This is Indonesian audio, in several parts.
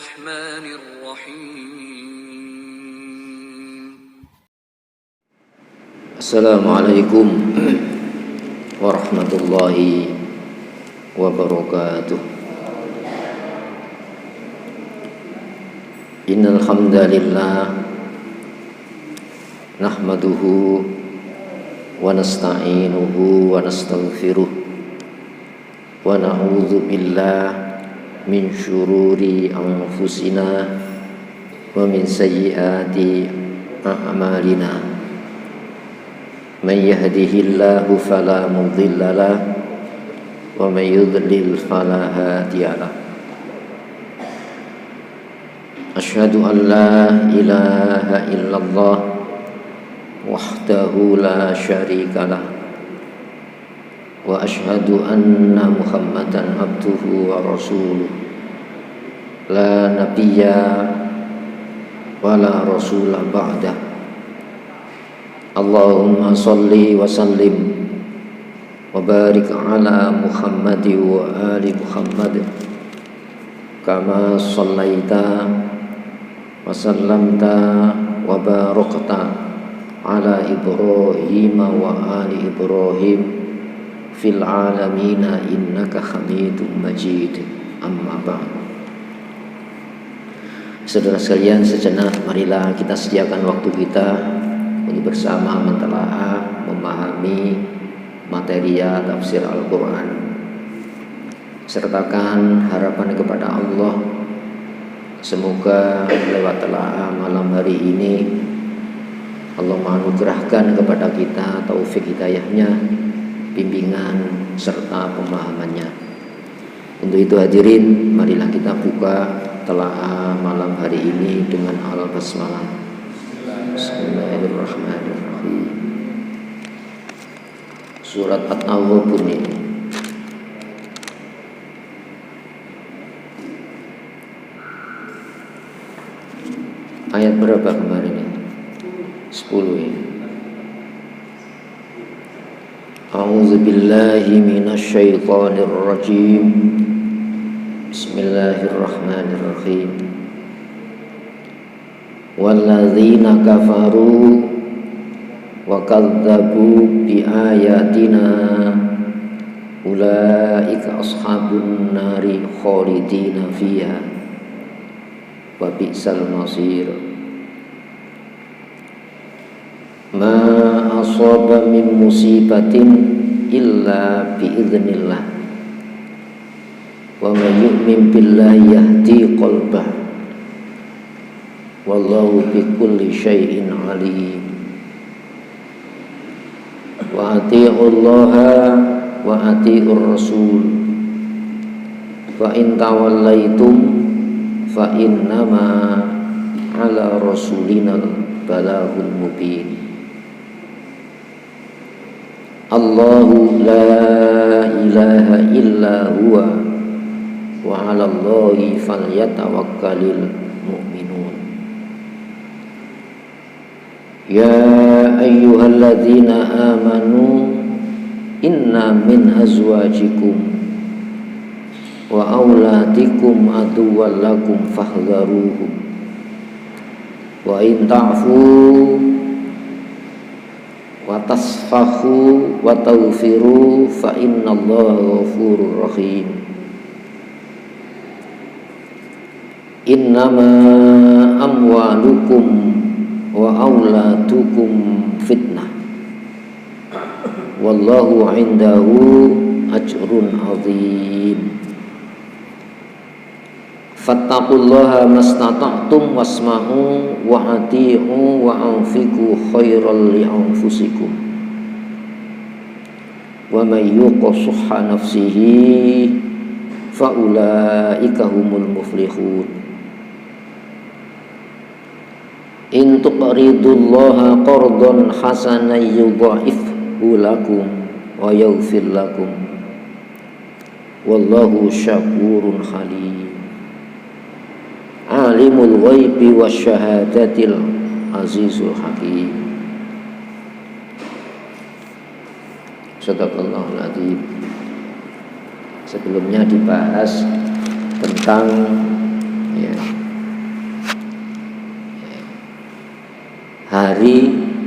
الرحمن الرحيم. السلام عليكم ورحمة الله وبركاته. إن الحمد لله نحمده ونستعينه ونستغفره ونعوذ بالله من شرور أنفسنا ومن سيئات أعمالنا. من يهده الله فلا مضل له ومن يضلل فلا هادي له. أشهد أن لا إله إلا الله وحده لا شريك له وأشهد أن محمدا عبده ورسوله لا نبي ولا رسول بعده. اللهم صل وسلم وبارك على محمد وآل محمد كما صليت وسلمت وباركت على إبراهيم وآل إبراهيم في العالمين إنك حميد مجيد. أما بعد. Saudara sekalian, sejenak marilah kita sediakan waktu kita untuk bersama mentelaah, memahami materi tafsir Al-Quran. Sertakan harapan kepada Allah, semoga lewat telaah malam hari ini Allah menganugerahkan kepada kita taufik hidayahnya, bimbingan serta pemahamannya. Untuk itu hadirin, marilah kita buka telaah malam hari ini dengan al-basmalah. Bismillahirrahmanirrahim. Surat At-Taghabun ini ayat berapa kemarin ini? 10 ya. A'udzu billahi minasy syaithanir rajim. Bismillahirrahmanirrahim. Walladzina kafaru wa kadzdzabu bi ayatina ulaika ashabun nari khalidina fiha wa bi'sal masir. Ma asaba min musibatin illa bi idznillah wa may yu'min billahi yahdi qalbah wallahu bikulli syai'in alim. Wa atii'ullaha wa atii'ur rasul fa in tawallaitum fa innama ala rasulina balaghul mubin. Allahu la ilaha illa huwa wa 'ala Allahi falyatawakkalul mu'minun. Ya ayyuhalladzina amanu inna min azwajikum wa auladikum aduwwan lakum fahdharuhum wa in ta'fu wa tasfahu wa taghfiru fa innallaha ghafurur rahim. Innama amwalukum wa auladukum fitnah wallahu indahu ajrun azim. Fattaqullaha mastata'tum wasma'u wa ati'u wa anfiqu khairal li anfusikum wa may yuqa shuhha nafsihi fa ulaika humul muflihun. In tuqridullaha qardan hasanan yudha'ifhu lakum wa yaghfir lakum wallahu syakurun halim. Alimul ghaibi wasyahadatil azizul hakim. Shadaqallahul adzim. Sebelumnya dibahas tentang ya. Hari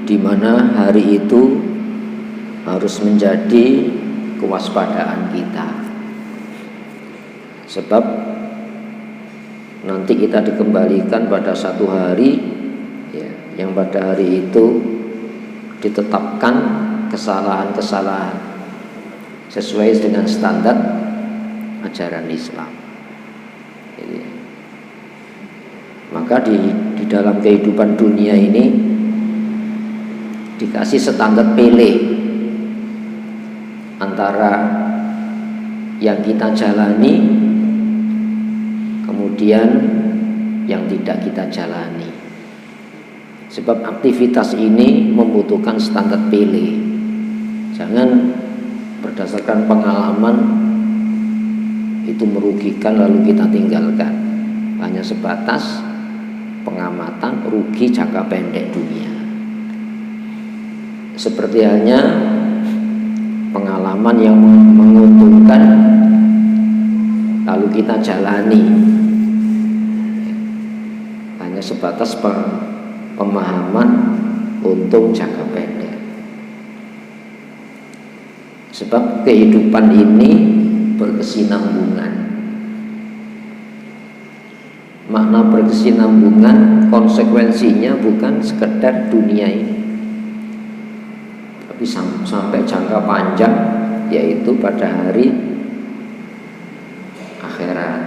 di mana hari itu harus menjadi kewaspadaan kita, sebab nanti kita dikembalikan pada satu hari ya, yang pada hari itu ditetapkan kesalahan-kesalahan sesuai dengan standar ajaran Islam. Jadi, maka di dalam kehidupan dunia ini dikasih standar pilih antara yang kita jalani kemudian yang tidak kita jalani. Sebab aktivitas ini membutuhkan standar pilih. Jangan berdasarkan pengalaman itu merugikan lalu kita tinggalkan. Hanya sebatas pengamatan rugi jangka pendek dunia. Seperti halnya pengalaman yang menguntungkan lalu kita jalani, hanya sebatas pemahaman untung jangka pendek. Sebab kehidupan ini berkesinambungan. Makna berkesinambungan konsekuensinya bukan sekedar dunia ini, tapi sampai jangka panjang, yaitu pada hari akhirat.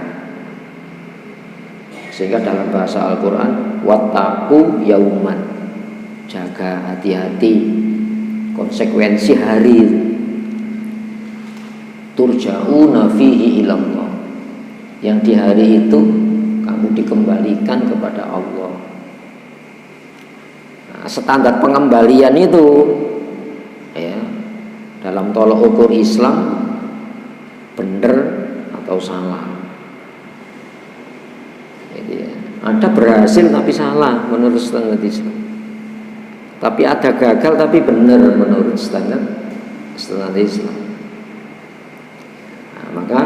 Sehingga dalam bahasa Al-Quran, wattaqu yauman, jaga hati-hati konsekuensi hari turja'una fihi ilallah, yang di hari itu kamu dikembalikan kepada Allah. Nah, standar pengembalian itu ya, dalam tolak ukur Islam benar atau salah. Jadi, ada berhasil tapi salah menurut standar Islam, tapi ada gagal tapi benar menurut standar Islam. Nah, maka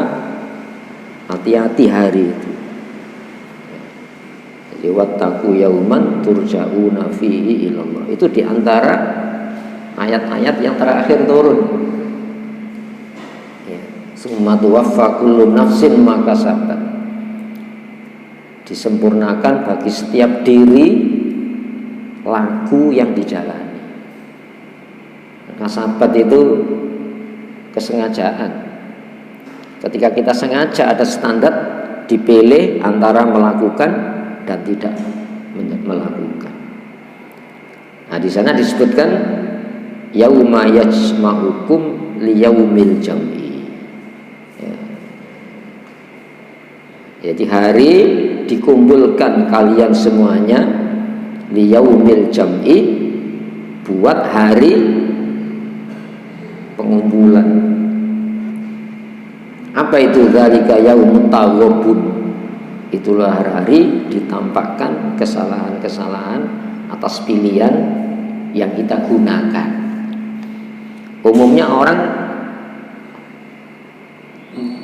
hati-hati hari itu. Jadi wattaqu yauman turja'una fihi ilallah, itu diantara ayat-ayat yang terakhir turun. Ya, summa tuwaffa kullu nafsin ma kasabat, disempurnakan bagi setiap diri laku yang dijalani. Kasabat itu kesengajaan. Ketika kita sengaja ada standar dipilih antara melakukan dan tidak melakukan. Nah, di sana disebutkan yauma yajma'ukum liyaumil jam'i. Ya. Jadi hari dikumpulkan kalian semuanya liyaumil jam'i, buat hari pengumpulan. Apa itu? Dzalika yaumut taghabun. Itulah hari ditampakkan kesalahan-kesalahan atas pilihan yang kita gunakan. Umumnya orang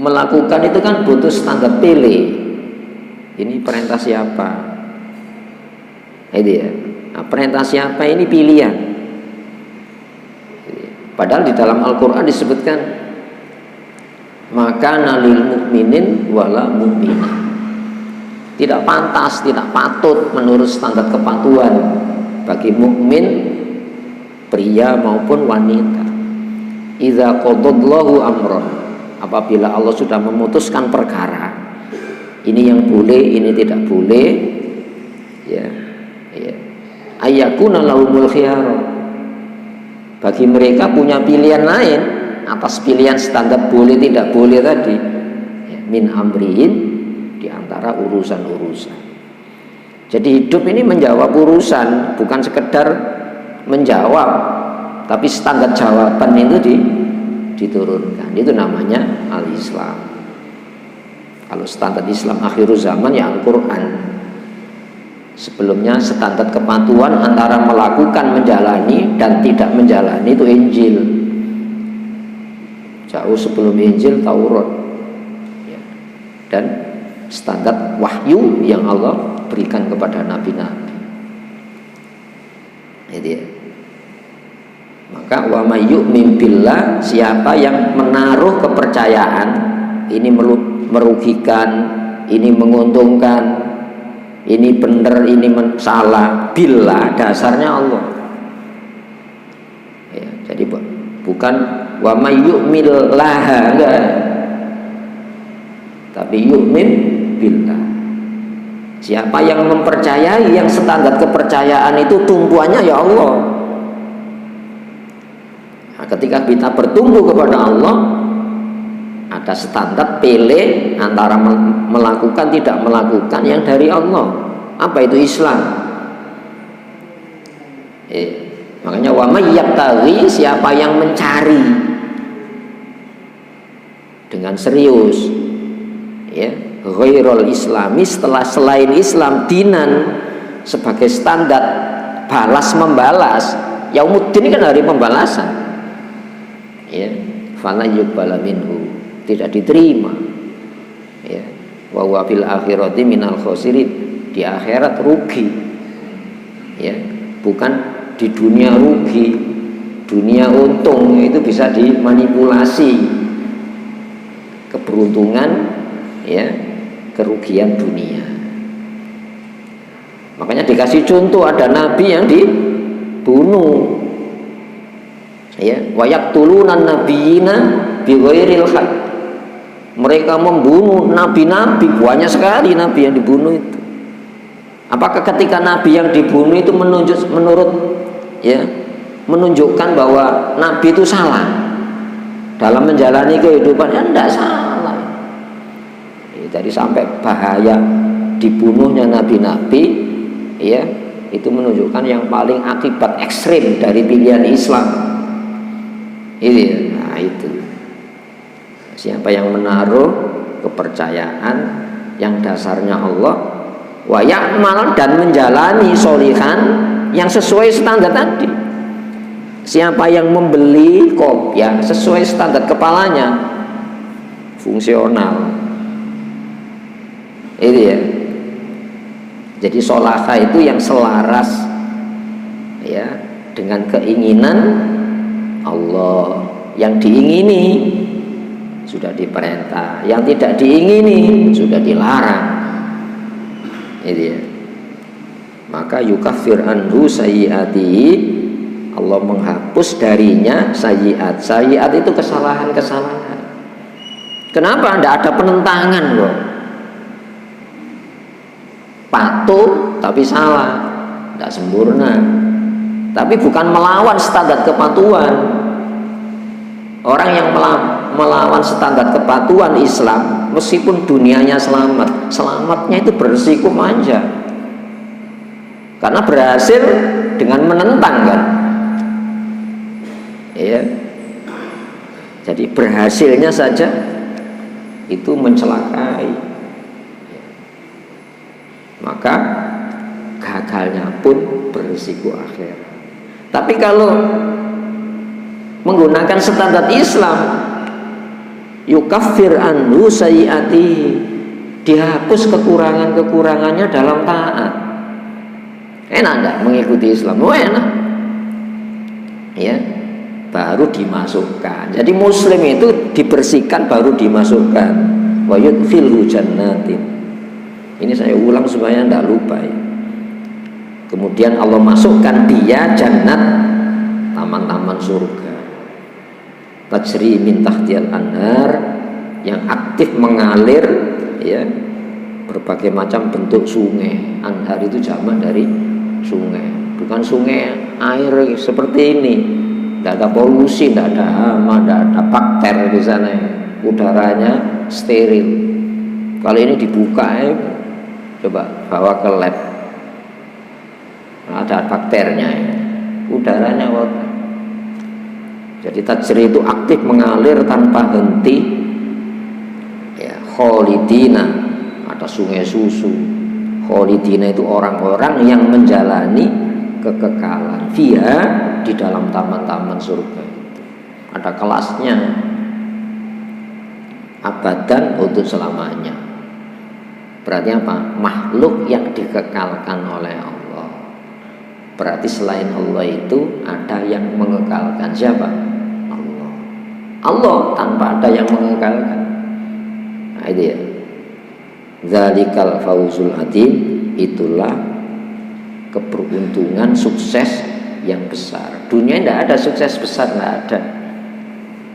melakukan itu kan butuh standar pilih. Ini perintah siapa? Itu ya. Nah, perintah siapa ini pilihan. Padahal di dalam Al-Quran disebutkan maka nalil mukminin wala mukminah. Tidak pantas, tidak patut menurut standar kepatuhan bagi mukmin pria maupun wanita. Idza qadallahu amron, apabila Allah sudah memutuskan perkara, ini yang boleh, ini tidak boleh, ya, ya. Ayyakuna lahumul khiyar, bagi mereka punya pilihan lain atas pilihan standar boleh tidak boleh tadi, ya, min amrihin, di antara urusan-urusan. Jadi hidup ini menjawab urusan, bukan sekedar menjawab, tapi standar jawaban itu diturunkan. Itu namanya al-Islam. Kalau standar Islam akhir zaman ya Al-Quran. Sebelumnya standar kepatuhan antara melakukan, menjalani dan tidak menjalani itu Injil. Jauh sebelum Injil Taurat, ya. Dan standar wahyu yang Allah berikan kepada nabi-nabi. Itu ya. Maka wa may yu'min billah, siapa yang menaruh kepercayaan, ini merugikan, ini menguntungkan, ini benar, ini salah, billah dasarnya Allah. Ya, jadi bukan wa may yu'mil laha, enggak, tapi yu'min billah. Siapa yang mempercayai, yang standar kepercayaan itu tumpuannya ya Allah. Nah, ketika kita bertumbuh kepada Allah, ada standar pilih antara melakukan tidak melakukan yang dari Allah. Apa itu Islam? Makanya wa may yabtaghi, siapa yang mencari dengan serius, ya, ghairul islami, setelah selain Islam, dinan, sebagai standar balas membalas. Yaumuddin kan hari pembalasan, ya, fala yuqbala minhu, tidak diterima, ya, wa huwa fil akhirati minal khosirin, di akhirat rugi, ya, bukan di dunia rugi, dunia untung. Itu bisa dimanipulasi, keberuntungan, ya, kerugian dunia. Makanya dikasih contoh, ada nabi yang dibunuh, ya, wa yaqtulunan nabiyina bighairil haq, mereka membunuh nabi-nabi, banyak sekali nabi yang dibunuh itu. Apakah ketika nabi yang dibunuh itu menunjukkan bahwa nabi itu salah dalam menjalani kehidupannya? Tidak salah. Jadi sampai bahaya dibunuhnya nabi-nabi, ya, itu menunjukkan yang paling akibat ekstrim dari pilihan Islam. Nah, itu siapa yang menaruh kepercayaan yang dasarnya Allah, wa ya'mal, dan menjalani sholihan yang sesuai standar tadi. Siapa yang membeli kopiah sesuai standar kepalanya, fungsional, itu ya. Jadi sholahah itu yang selaras, ya, dengan keinginan Allah. Yang diingini sudah diperintah, yang tidak diingini sudah dilarang. Itu ya. Maka yukaffir anhu sayyi'atihi, Allah menghapus darinya sayyi'at. Sayyi'at itu kesalahan-kesalahan. Kenapa? Tidak ada penentangan loh. Patuh tapi salah, tidak sempurna. Tapi bukan melawan standar kepatuhan. Orang yang melawan standar kepatuhan Islam, meskipun dunianya selamat, selamatnya itu bersikup aja, karena berhasil dengan menentang, kan, ya. Jadi berhasilnya saja itu mencelakai, maka gagalnya pun berisiko akhirat. Tapi kalau menggunakan standar Islam, yukaffir anhu sayyi'atihi, dihapus kekurangan-kekurangannya dalam taat. Enak enggak mengikuti Islam? Oh, enak, ya, baru dimasukkan. Jadi muslim itu dibersihkan baru dimasukkan. Wa yudkhilhu jannatin. Ini saya ulang supaya enggak lupa, ya. Kemudian Allah masukkan dia jannat, taman-taman surga, tajri min tahtiyal anhar, yang aktif mengalir, ya, berbagai macam bentuk sungai. Anhar itu jamak dari sungai, bukan sungai air seperti ini. Tidak ada polusi, tidak ada hama, tidak ada bakter di sana. Udaranya steril. Kalau ini dibuka, coba bawa ke lab, ada bakternya, udaranya kotor. Jadi tajri itu aktif mengalir tanpa henti, ya. Kholidina, ada sungai susu. Kholidina itu orang-orang yang menjalani kekekalan via di dalam taman-taman surga. Ada kelasnya, abadan, untuk selamanya. Berarti apa? Makhluk yang dikekalkan oleh Allah. Berarti selain Allah itu ada yang mengekalkan. Siapa? Allah. Allah tanpa ada yang mengekalkan. Nah itu ya. Dzalikal fauzul adzim, itulah keberuntungan sukses yang besar. Dunia tidak ada sukses besar, tidak ada.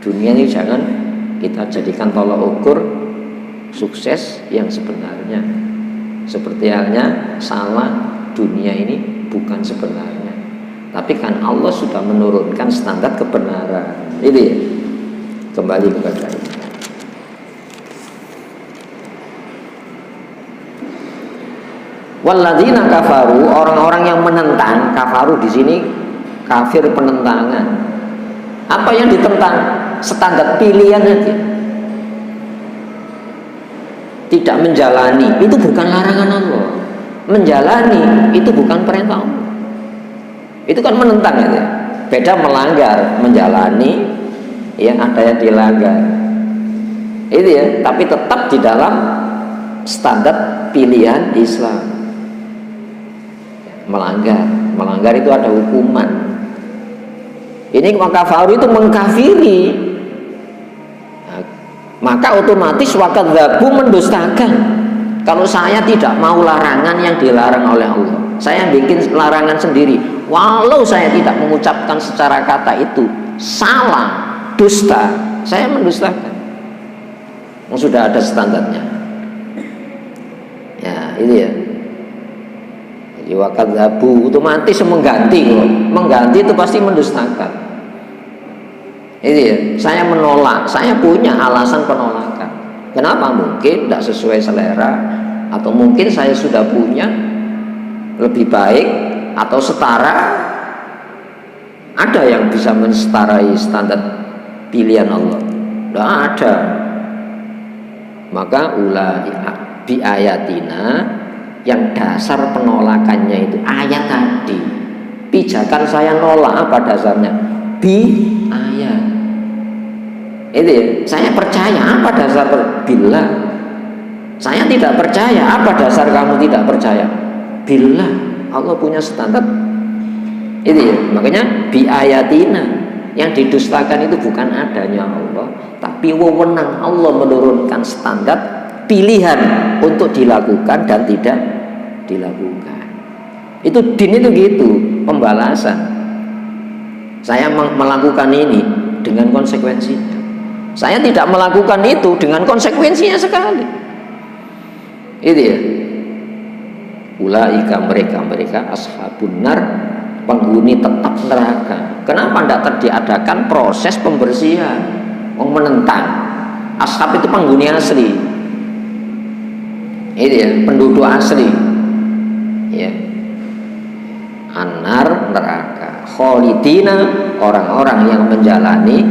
Dunia ini jangan kita jadikan tolak ukur sukses yang sebenarnya. Seperti halnya salah, dunia ini bukan sebenarnya. Tapi kan Allah sudah menurunkan standar kebenaran. Itu ya. Kembali kepada ini. Walladzina kafaru, orang-orang yang menentang. Kafaru di sini kafir, penentangan. Apa yang ditentang? Standar pilihan aja. Tidak menjalani, itu bukan larangan Allah. Menjalani itu bukan perintah Allah. Itu kan menentang ya. Beda melanggar, menjalani yang ada yang dilanggar. Itu ya, tapi tetap di dalam standar pilihan Islam. Melanggar itu ada hukuman. Ini kafaru itu mengkafiri. Maka otomatis wakadzabu, mendustakan. Kalau saya tidak mau larangan yang dilarang oleh Allah, saya bikin larangan sendiri, walau saya tidak mengucapkan secara kata itu salah, dusta, saya mendustakan. Sudah ada standarnya. Ya, itu ya. Jadi wakadzabu otomatis mengganti. Mengganti itu pasti mendustakan. Itu ya, saya menolak, saya punya alasan penolakan. Kenapa? Mungkin tidak sesuai selera, atau mungkin saya sudah punya lebih baik atau setara. Ada yang bisa menstarai standar pilihan Allah? Tidak ada. Maka ulai bi ayatina, yang dasar penolakannya itu ayat tadi. Pijakan saya nolak apa dasarnya? Bi ayat. Itu ya, saya percaya apa dasar billah. Saya tidak percaya apa dasar kamu tidak percaya? Billah. Allah punya standar. Itu ya, makanya bi ayatina, yang didustakan itu bukan adanya Allah, tapi wewenang Allah menurunkan standar pilihan untuk dilakukan dan tidak dilakukan. Itu din itu gitu, pembalasan. Saya melakukan ini dengan konsekuensinya. Saya tidak melakukan itu dengan konsekuensinya sekali. Itu ya. Ulaika, mereka ashabun nar, penghuni tetap neraka. Kenapa tidak diadakan proses pembersihan? Menentang. Ashab itu penghuni asli. Itu ya, penduduk asli. Ya. Anar, neraka. Kholidina, orang-orang yang menjalani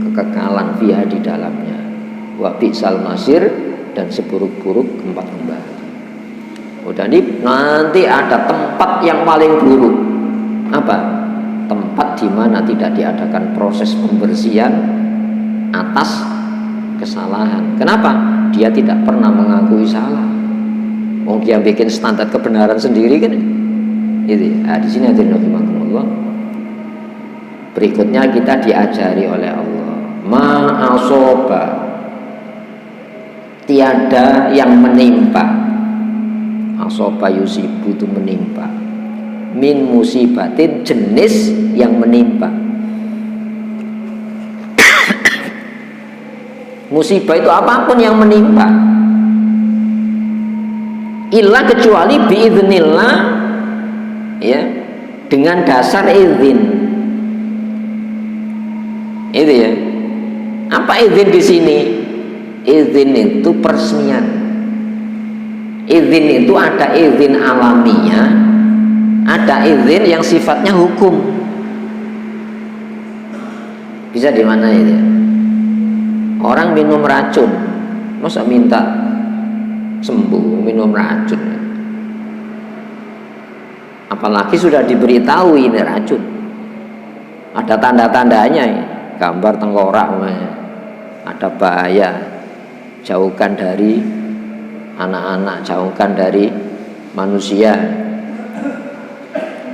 kekekalan fiha di dalamnya. Wa bi'sal masir, dan seburuk-buruk tempat kembali. Udah nih, nanti ada tempat yang paling buruk. Apa? Tempat di mana tidak diadakan proses pembersihan atas kesalahan. Kenapa? Dia tidak pernah mengakui salah. Dia bikin standar kebenaran sendiri kan? Itu. Nah, di sini hadirin rahimakumullah. Berikutnya kita diajari oleh Allah. Ma'asoba, tiada yang menimpa. Asoba yusibu itu menimpa. Min musibatin, jenis yang menimpa. Musibah itu apapun yang menimpa. Illa, kecuali biiznillah, ya, dengan dasar izin. Itu ya. Apa izin di sini? Izin itu peresmian. Izin itu ada izin alamiah, ada izin yang sifatnya hukum. Bisa di mana ini? Orang minum racun, masa minta sembuh minum racun? Apalagi sudah diberitahu ini racun. Ada tanda-tandanya, gambar tengkorak, ada bahaya, jauhkan dari anak-anak jauhkan dari manusia.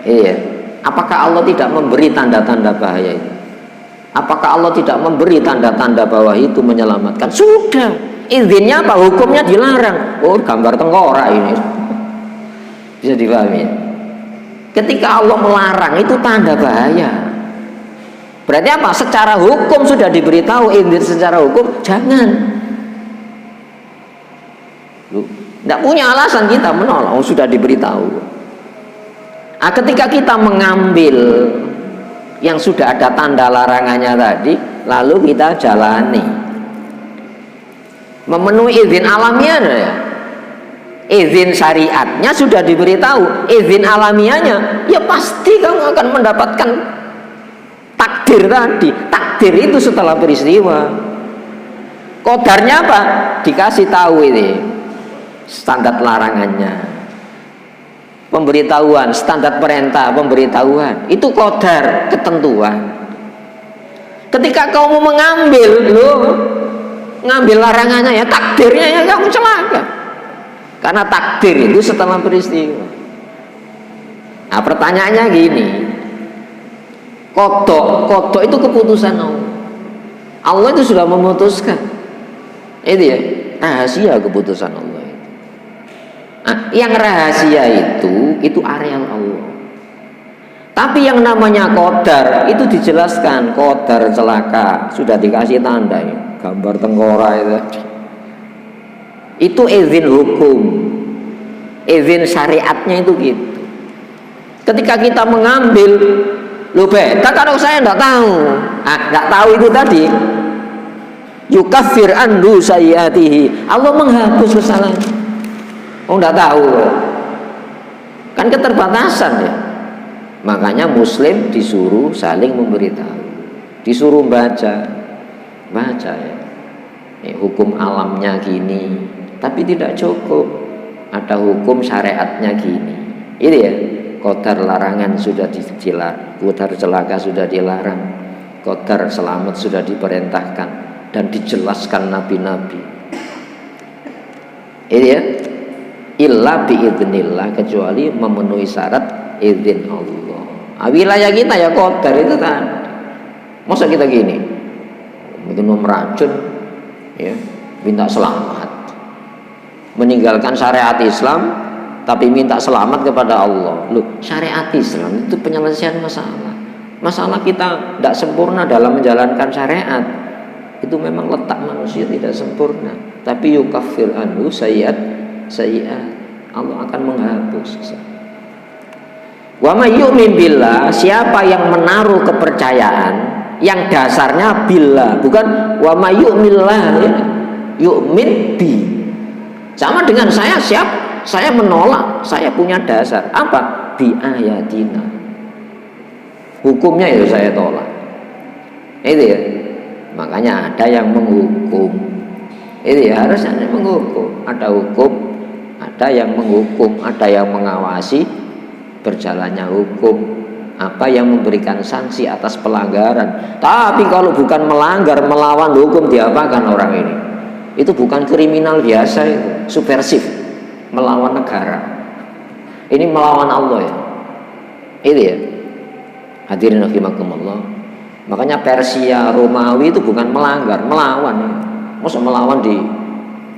Iya. Apakah Allah tidak memberi tanda-tanda bahaya itu? Apakah Allah tidak memberi tanda-tanda bahwa itu menyelamatkan? Sudah. Izinnya apa? Hukumnya dilarang. Oh, gambar tengkorak ini. Bisa dipahami? Ketika Allah melarang itu tanda bahaya. Berarti apa? Secara hukum sudah diberitahu, izin secara hukum jangan. Tidak punya alasan kita menolak, sudah diberitahu. Nah, ketika kita mengambil yang sudah ada tanda larangannya tadi, lalu kita jalani, memenuhi izin alamiahnya ya. Izin syariatnya sudah diberitahu, izin alamiahnya ya pasti kamu akan mendapatkan takdir tadi. Takdir itu setelah peristiwa. Qadarnya apa? Dikasih tahu ini standar larangannya, pemberitahuan, standar perintah, pemberitahuan, itu qadar, ketentuan. Ketika kamu mengambil, ngambil larangannya ya takdirnya ya kamu celaka. Karena takdir itu setelah peristiwa. Nah, pertanyaannya gini, kodok itu keputusan Allah. Allah itu sudah memutuskan. Itu ya, rahasia keputusan Allah. Nah, yang rahasia itu areal Allah. Tapi yang namanya qadar itu dijelaskan, qadar celaka sudah dikasih tanda ya. Gambar tengkorak itu izin hukum, izin syariatnya itu gitu. Ketika kita mengambil, beta kalau saya tidak tahu, tidak tahu itu tadi, yukaffir anhu sayyiatihi, Allah menghapus kesalahan. Oh, tidak tahu, kan keterbatasan ya. Makanya Muslim disuruh saling memberitahu, disuruh baca ya. Hukum alamnya gini, tapi tidak cukup. Ada hukum syariatnya gini. Ini ya, qadar larangan sudah dilarang, qadar celaka sudah dilarang, qadar selamat sudah diperintahkan dan dijelaskan nabi-nabi. Ini ya. Illa biidznillah, kecuali memenuhi syarat izin Allah. Wilayah kita ya qadar itu kan. Masa kita gini, minum racun, ya, minta selamat, meninggalkan syariat Islam, tapi minta selamat kepada Allah. Loh, syariat Islam itu penyelesaian masalah. Masalah kita tidak sempurna dalam menjalankan syariat. Itu memang letak manusia tidak sempurna. Tapi yukaffir anhu sayyi'at, Allah akan menghapus. Wa may yu'min billah, siapa yang menaruh kepercayaan yang dasarnya billah, bukan wa may yu'minillah ya. Yu'min bi. Sama dengan saya menolak, saya punya dasar apa? Bi ayatina. Hukumnya itu saya tolak. Itu ya. Makanya ada yang menghukum. Itu ya, harusnya menghukum. Ada hukum, ada yang menghukum, ada yang mengawasi berjalannya hukum, apa yang memberikan sanksi atas pelanggaran. Tapi kalau bukan melanggar, melawan hukum, diapakan orang ini? Itu bukan kriminal biasa, itu subversif, melawan negara. Ini melawan Allah ya. Itu ya. Hadirin rahimakumullah. Makanya Persia, Romawi itu bukan melanggar, melawan ya. Masa melawan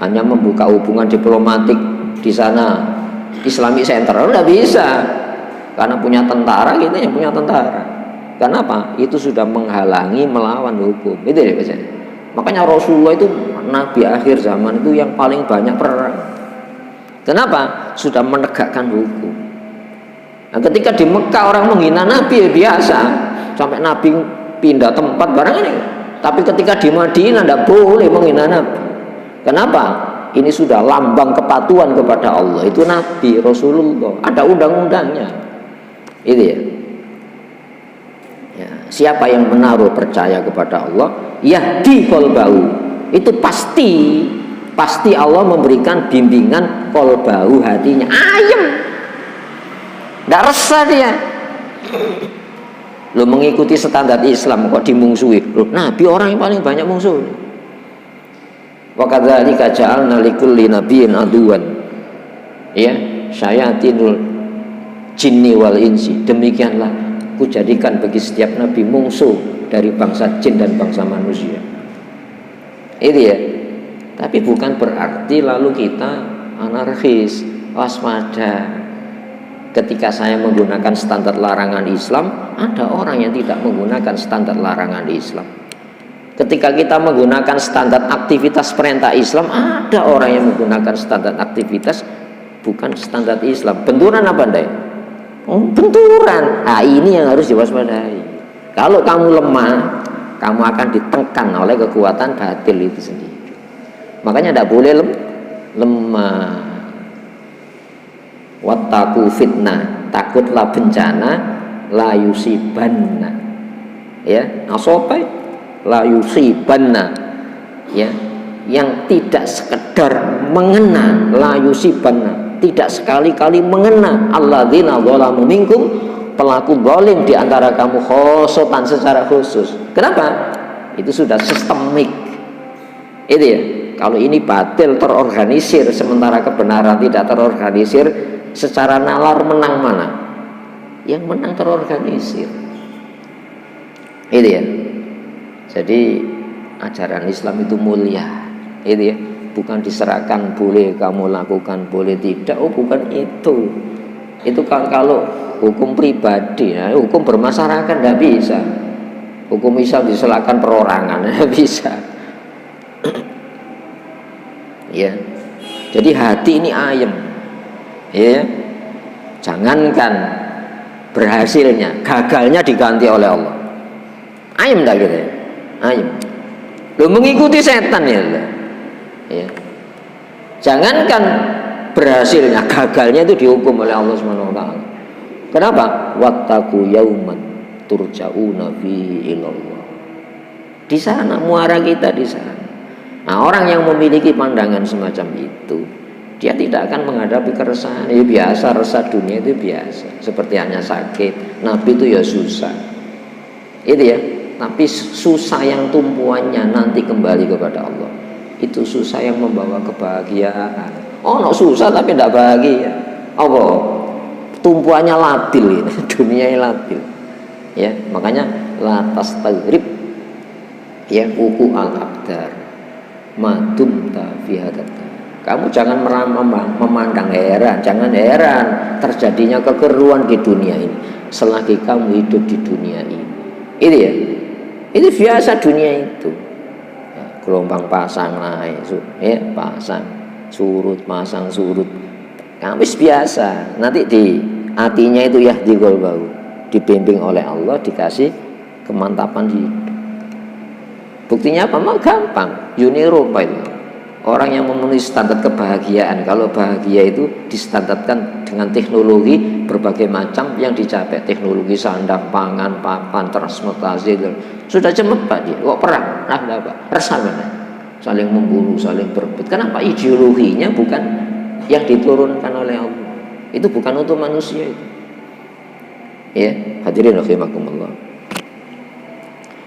hanya membuka hubungan diplomatik di sana, Islamic Center, udah bisa. Karena punya tentara, kita yang punya tentara. Kenapa? Itu sudah menghalangi, melawan hukum. Itu ya biasanya. Makanya Rasulullah itu nabi akhir zaman itu yang paling banyak perang. Kenapa? Sudah menegakkan hukum. Nah, ketika di Mekah orang menghina nabi ya biasa, sampai nabi pindah tempat barang ini. Tapi ketika di Madinah tidak boleh menghina nabi. Kenapa? Ini sudah lambang kepatuhan kepada Allah. Itu nabi Rasulullah, ada undang-undangnya. Itu ya. Ya, siapa yang menaruh percaya kepada Allah, yahdi qalbahu, itu pasti Allah memberikan bimbingan qalbahu, hatinya ayem, tidak resah dia. Lo mengikuti standar Islam kok dimungsuhi. Lo Nabi orang yang paling banyak musuh. Wa kadzalika ja'alna likulli nabiyyin aduwan. Ya, syayatinul jinni wal insi. Demikianlah kujadikan bagi setiap nabi musuh dari bangsa jin dan bangsa manusia. Itu ya. Tapi bukan berarti lalu kita anarkis, waspada. Ketika saya menggunakan standar larangan Islam, ada orang yang tidak menggunakan standar larangan Islam. Ketika kita menggunakan standar aktivitas perintah Islam, ada orang yang menggunakan standar aktivitas bukan standar Islam. Benturan apa enggak? Oh, benturan. Nah, ini yang harus diwaspadai. Kalau kamu lemah, kamu akan ditekan oleh kekuatan batil itu sendiri. Makanya tidak boleh lemah. Wattaqu fitnah, takutlah bencana la yusibanna. Ya, asopai la yusibanna. Ya, yang tidak sekedar mengena la yusibanna, tidak sekali-kali mengena alladzina dzalamu minkum, pelaku zalim di antara kamu khosotan secara khusus. Kenapa? Itu sudah sistemik. Itu ya. Kalau ini batil terorganisir sementara kebenaran tidak terorganisir, secara nalar menang mana? Yang menang terorganisir. Itu ya. Jadi ajaran Islam itu mulia. Itu ya. Bukan diserahkan boleh kamu lakukan, boleh tidak. Oh, bukan itu. Itu kalau hukum pribadi, nah, hukum bermasyarakat tidak bisa. Hukum Islam diserahkan perorangan, tidak bisa. Ya, jadi hati ini ayem, ya, jangankan berhasilnya, gagalnya diganti oleh Allah. Ayem tak gitu ya, ayem. Lo mengikuti setan ya, ya. Jangankan berhasilnya, gagalnya itu dihukum oleh Allah Subhanahu Wa Taala. Kenapa? Wattaqu yauman turja'una fihi ilallah. Di sana muara kita di sana. Nah, orang yang memiliki pandangan semacam itu, dia tidak akan menghadapi keresahan. Ya biasa, resah dunia itu biasa. Seperti hanya sakit, Nabi itu ya susah. Itu ya. Tapi susah yang tumpuannya nanti kembali kepada Allah. Itu susah yang membawa kebahagiaan. Oh, no, susah tapi tidak bahagia. Apa? Tumpuannya labil ini, dunia labil. Ya, makanya la tastagrib ya wuku al-aqdar. Madum fi hadat. Kamu jangan memandang heran, jangan heran terjadinya kekeruan di dunia ini selagi kamu hidup di dunia ini. Itu ya. Itu biasa dunia itu. Ya, gelombang pasang naik, ya, pasang surut, pasang surut. Kamu biasa. Nanti di hatinya itu ya digolbau, dibimbing oleh Allah, dikasih kemantapan hidup. Buktinya apa? Mah gampang. Uni Eropa itu orang yang memenuhi standar kebahagiaan. Kalau bahagia itu distandarkan dengan teknologi berbagai macam yang dicapai. Teknologi sandang, pangan, papan, transportasi itu. Sudah cepat dia. Kok perang? Nah, apa? Resah mana? Saling membunuh, saling berebut. Kenapa? Ideologinya bukan yang diturunkan oleh Allah. Itu bukan untuk manusia itu. Ya, hadirin rahimakumullah.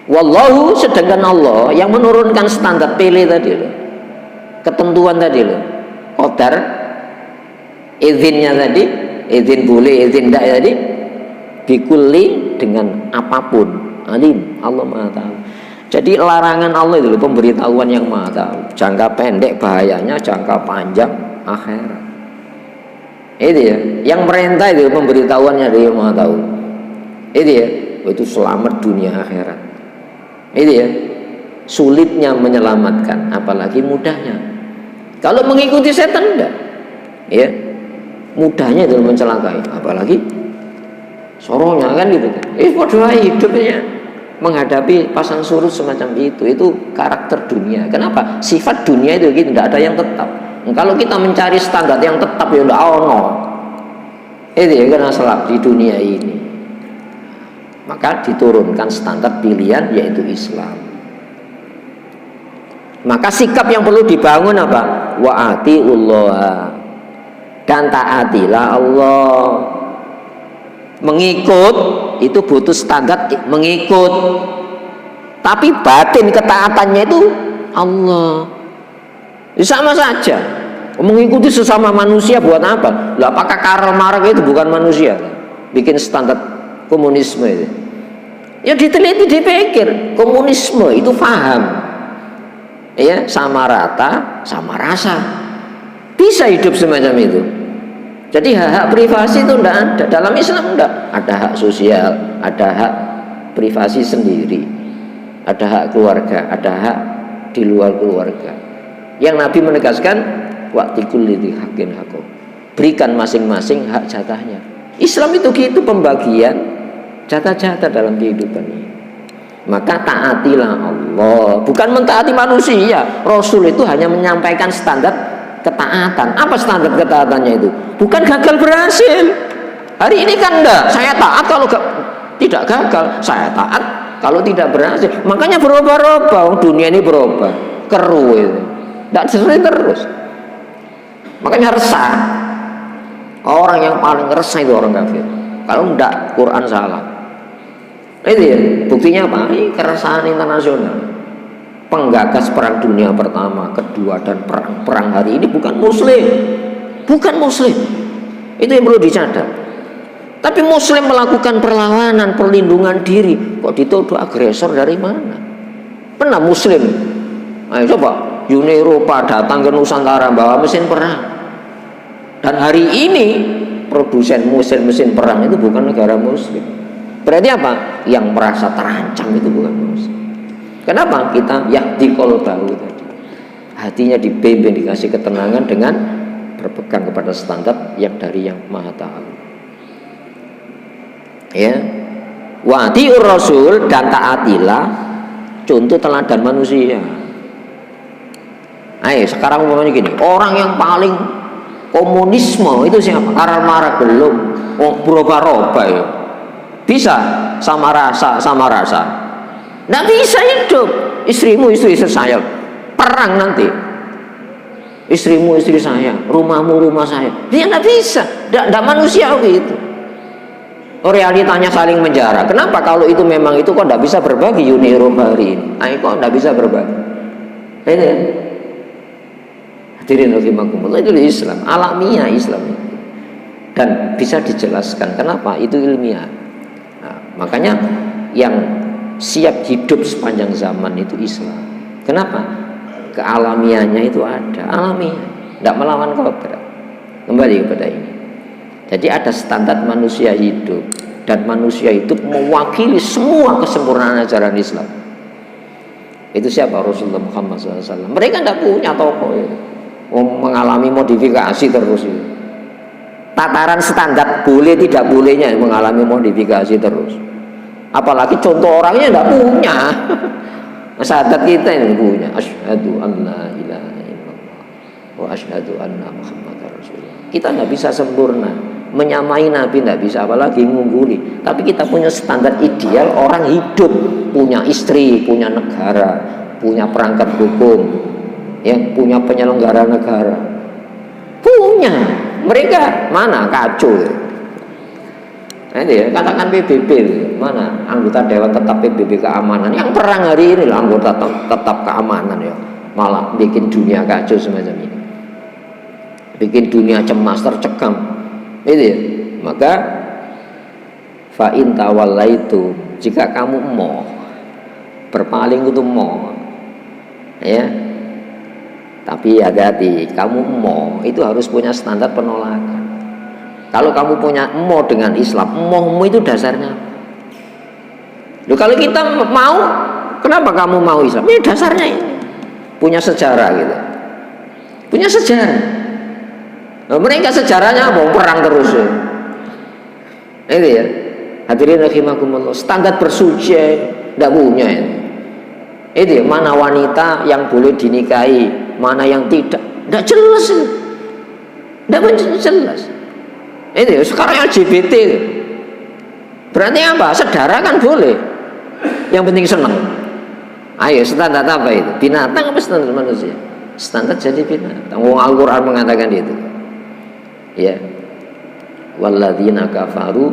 Wallahu, sedangkan Allah yang menurunkan standar pilih tadi loh, ketentuan tadi loh, qadar, izinnya tadi, izin boleh, izin tidak tadi, bikulli dengan apapun, alim, Allah Maha Tahu. Jadi larangan Allah itu loh, pemberitahuan yang Maha Tahu, jangka pendek bahayanya, jangka panjang akhirat. Itu ya, yang merintah itu pemberitahuannya dari Maha Tahu. Itu ya, itu selamat dunia akhirat. Itu ya, sulitnya menyelamatkan, apalagi mudahnya. Kalau mengikuti setan enggak, ya, mudahnya itu mencelakai, apalagi soronya kan gitu. Padahal hidupnya menghadapi pasang surut semacam itu karakter dunia. Kenapa? Sifat dunia itu gitu, tidak ada yang tetap. Kalau kita mencari standar yang tetap ya tidak ono. Itu ya, karena selap di dunia ini. Maka diturunkan standar pilihan yaitu Islam. Maka sikap yang perlu dibangun apa? Wa atiullah, dan taatilah Allah. Mengikut itu butuh standar mengikut. Tapi batin ketaatannya itu Allah. Sama saja. Mengikuti sesama manusia buat apa? Lah apakah Karl Marx itu bukan manusia? Bikin standar komunisme itu. Ya diteliti, dipikir. Komunisme itu paham. Ya, sama rata, sama rasa. Bisa hidup semacam itu. Jadi hak-hak privasi itu tidak ada. Dalam Islam tidak. Ada hak sosial, ada hak privasi sendiri, ada hak keluarga, ada hak di luar keluarga. Yang Nabi menegaskan, wa'tikul lidzi haqqin haqqo. Berikan masing-masing hak jatahnya. Islam itu gitu, pembagian jatah-jatah dalam kehidupan ini. Maka taatilah Allah, bukan mentaati manusia. Rasul itu hanya menyampaikan standar ketaatan. Apa standar ketaatannya itu? Bukan gagal berhasil. Hari ini kan enggak, saya taat kalau tidak gagal, saya taat kalau tidak berhasil. Makanya berubah-ubah, dunia ini berubah, keruh itu. Tidak sesuai terus. Makanya resah. Orang yang paling resah itu orang kafir. Kalau enggak, Quran salah. Itu ya, buktinya apa? Ini keresahan internasional. Penggagas perang dunia pertama, kedua, dan perang hari ini bukan muslim. Bukan muslim. Itu yang perlu dicatat. Tapi muslim melakukan perlawanan, perlindungan diri, kok dituduh agresor dari mana? Pernah muslim? Ayo coba, Uni Eropa datang ke Nusantara bawa mesin perang. Dan hari ini produsen mesin perang itu bukan negara muslim. Berarti apa? Yang merasa terancam itu bukan muslim. Kenapa? Kita yahdi qalbahu tadi. Hatinya dibimbing, dikasih ketenangan dengan berpegang kepada standar yang dari yang Maha Ta'ala. Ya. Wa atiur rasul, dan taatilah contoh teladan manusia. Ayo sekarang umpamanya gini, orang yang paling komunisme itu siapa? Karl Marx belum. Oh, berubah-ubah ya. Bisa sama rasa. Nggak bisa hidup. Istrimu istri saya, perang nanti. Istrimu istri saya, rumahmu rumah saya. Dia nggak bisa. Nggak manusiawi itu. Oh, realitanya saling menjara. Kenapa kalau itu memang itu kok nggak bisa berbagi Uni Eropa hari ini? Ayo kok nggak bisa berbagi? Ini ya. Hadirin rahimakumullah, itu Islam, alamiah Islam itu. Dan bisa dijelaskan kenapa itu ilmiah. Nah, makanya yang siap hidup sepanjang zaman itu Islam. Kenapa? Kealamiahnya itu ada, alamiah, tidak melawan kodrat. Kembali kepada ini. Jadi ada standar manusia hidup, dan manusia hidup mewakili semua kesempurnaan ajaran Islam. Itu siapa? Rasulullah Muhammad SAW. Mereka tidak punya tokoh itu. Mengalami modifikasi terus itu. Tataran standar boleh tidak bolehnya mengalami modifikasi terus. Apalagi contoh orangnya tidak punya. Syahadat kita yang punya. Asyhadu an la ilaha illallah wa asyhadu anna Muhammadar Rasulullah. Kita tidak bisa sempurna, menyamai Nabi tidak bisa, apalagi mengungguli. Tapi kita punya standar ideal orang hidup, punya istri, punya negara, punya perangkat hukum, ya, punya penyelenggara negara, punya. Mereka mana kacau ya. Nah, ini ya, katakan PBB mana anggota Dewan Tetap PBB Keamanan yang perang hari ini lah, anggota tetap keamanan ya, malah bikin dunia kacau semacam ini, bikin dunia cemas tercekam. Itu ya. Maka fa in tawallaitu, jika kamu mau berpaling itu mau, ya. Tapi hati-hati, kamu mau itu harus punya standar penolakan. Kalau kamu punya mau dengan Islam, maumu itu dasarnya. Loh, kalau kita mau, kenapa kamu mau Islam? Ini dasarnya ini. Punya sejarah gitu. Punya sejarah. Nah, mereka sejarahnya mau perang terus. Ya. Itu ya. Hadirin rahimakumullah, standar bersuci tidak punya ini. Itu ya, mana wanita yang boleh dinikahi, mana yang tidak jelas itu. Tidak jelas. Itu ya, sekarang LGBT itu. Berarti apa? Sedara kan boleh. Yang penting senang. Ayo, standar apa itu? Binatang apa standar manusia? Standar jadi binatang. Al-Quran mengatakan itu. Ya. Walladzina kafaru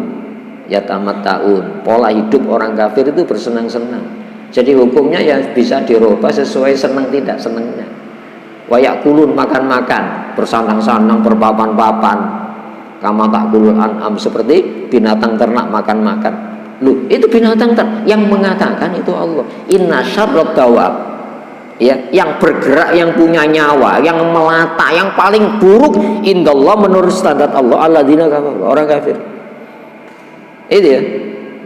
yatamatta'un. Pola hidup orang kafir itu bersenang-senang. Jadi hukumnya ya bisa dirubah sesuai senang tidak senangnya. Wayakulun makan-makan, bersandang-sandang, berpapan-papan. Kama takulul an'am, seperti binatang ternak makan-makan. Loh, itu binatang ternak yang mengatakan itu Allah. Inna syarrat dawab, ya, yang bergerak, yang punya nyawa, yang melata, yang paling buruk indallah menurut standar Allah alladzina kafaru, orang kafir. Itu ya,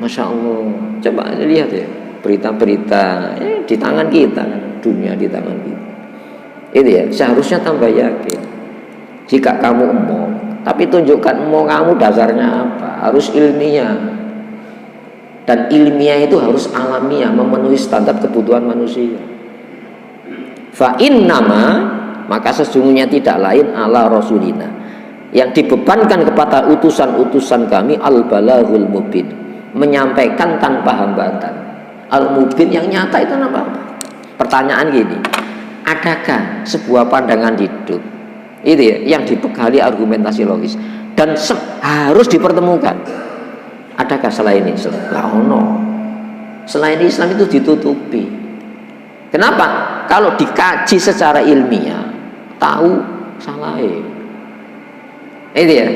masya Allah. Coba lihat ya berita-berita di tangan kita, dunia di tangan kita. Itu ya, seharusnya tambah yakin. Jika kamu emoh, tapi tunjukkan emoh kamu dasarnya apa? Harus ilmiah. Dan ilmiah itu harus alamiah, memenuhi standar kebutuhan manusia. Fa innama, maka sesungguhnya tidak lain ala rasulina, yang dibebankan kepada utusan-utusan kami al-balaghul mubin, menyampaikan tanpa hambatan. Al-mubin yang nyata itu apa? Pertanyaan gini, adakah sebuah pandangan hidup itu ya, yang dibekali argumentasi logis dan harus dipertemukan? Adakah selain Islam? Selain Islam itu ditutupi. Kenapa? Kalau dikaji secara ilmiah, tahu salah. Itu ya.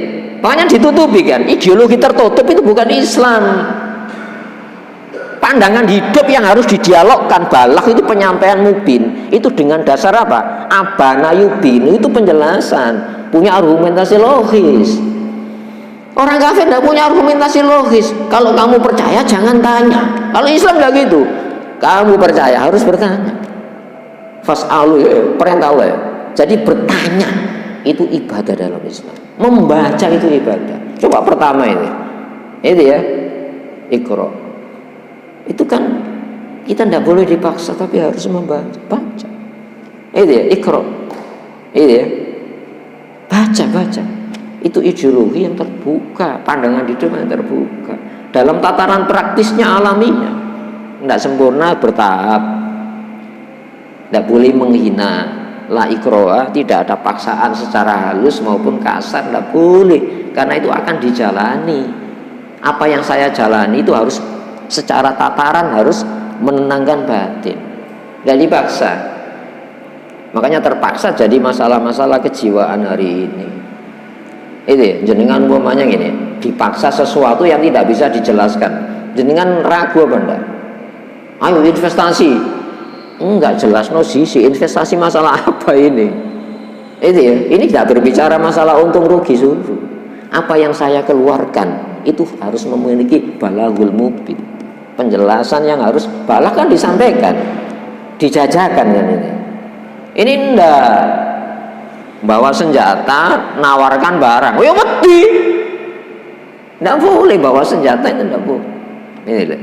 Makanya ditutupi kan. Ideologi tertutup itu bukan Islam. Pandangan hidup yang harus didialogkan, balagh itu penyampaian mubin. Itu dengan dasar apa? Abana yubin, itu penjelasan, punya argumentasi logis. Orang kafir tidak punya argumentasi logis. Kalau kamu percaya jangan tanya. Kalau Islam tidak gitu. Kamu percaya harus bertanya. Fas'alu, perintah Allah ya. Jadi bertanya itu ibadah dalam Islam. Membaca itu ibadah. Coba pertama ini. Itu ya. Iqra. Itu kan kita tidak boleh dipaksa tapi harus membaca. Baca. Itu ya, Iqra. Itu ya. Baca. Itu ideologi yang terbuka, pandangan hidup yang terbuka. Dalam tataran praktisnya alaminya, tidak sempurna, bertahap. Tidak boleh menghina. La ikroha, tidak ada paksaan secara halus maupun kasar, tidak boleh. Karena itu akan dijalani. Apa yang saya jalani itu harus secara tataran, harus menenangkan batin. Tidak dipaksa. Makanya terpaksa jadi masalah-masalah kejiwaan hari ini. Itu ya, jenengan umpamanya gini, dipaksa sesuatu yang tidak bisa dijelaskan, jenengan ragu apa enggak? Ayo investasi, enggak jelas no sisi investasi masalah apa ini? Itu ya, ini tidak berbicara masalah untung rugi suruh. Apa yang saya keluarkan itu harus memiliki balaghul mubin, penjelasan yang harus balagh kan disampaikan, dijajakan kan ini. Ini enggak bawa senjata, nawarkan barang. Oh ya mati. Tidak boleh bawa senjata, itu tidak boleh. Ini loh.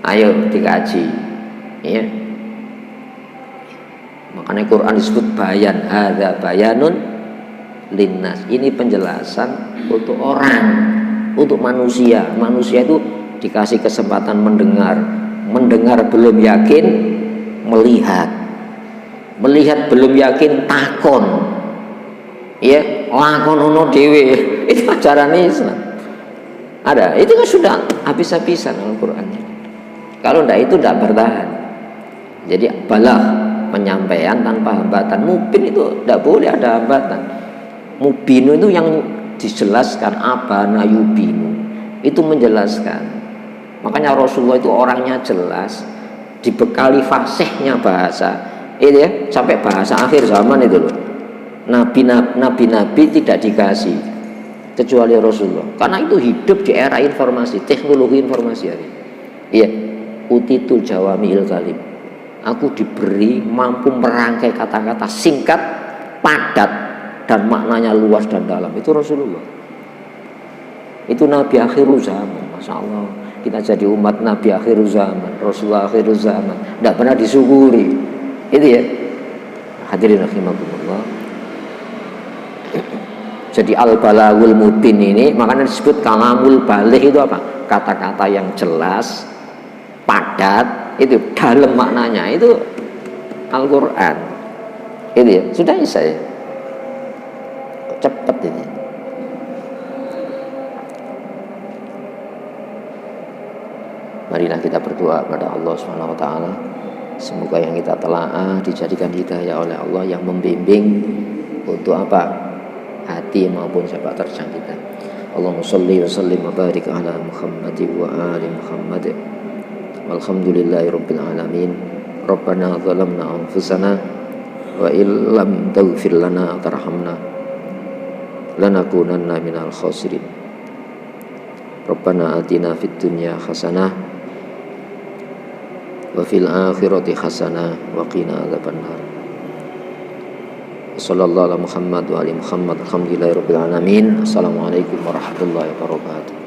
Ayo dikaji. Ya. Makanya Quran disebut bayan, hadza bayanun linnas. Ini penjelasan untuk orang, untuk manusia. Manusia itu dikasih kesempatan mendengar. Mendengar belum yakin, melihat. Melihat belum yakin, takon. Ya, lakon ono dhewe. Itu ajaran Islam. Ada, itu kan sudah habis-habisan Al-Qur'an. Kalau tidak itu tidak bertahan. Jadi balagh, penyampaian tanpa hambatan. Mubin itu tidak boleh ada hambatan. Mubinu itu yang dijelaskan, abana yubinu. Itu menjelaskan. Makanya Rasulullah itu orangnya jelas, dibekali fasihnya bahasa. Itu ya, sampai bahasa akhir zaman itu loh. Nabi-nabi tidak dikasih kecuali Rasulullah. Karena itu hidup di era informasi, teknologi informasi hari. Iya, utitul jawami'il kalim. Aku diberi mampu merangkai kata-kata singkat, padat dan maknanya luas dan dalam. Itu Rasulullah. Itu Nabi akhir zaman, masya Allah. Kita jadi umat Nabi akhir zaman, Rasulullah akhir zaman. Tidak pernah disyukuri. Itu ya, hadirin rahimakumullah. Jadi al-balaghul mubin ini makanya disebut kalamul baligh. Itu apa? Kata-kata yang jelas, padat, itu dalam maknanya. Itu Al-Quran. Itu ya, sudah saya cepat ini. Marilah kita berdoa kepada Allah Subhanahu wa taala. Semoga yang kita telaah dijadikan hidayah oleh Allah yang membimbing untuk apa? Hati maupun sepak terjang kita. Allahumma sholli wa sallim wa barik ala Muhammad wa ali Muhammad. Walhamdulillahirabbil alamin. Rabbana zalamna anfusana wa illam taghfir lana wa tarhamna lanakunanna minal khasirin. Rabbana atina fid dunya hasanah wa fil akhirati hasanah wa qina adzabannar. Sallallahu alaihi Muhammad wa ali Muhammad. Alhamdulillahirabbil alamin. Assalamualaikum warahmatullahi wabarakatuh.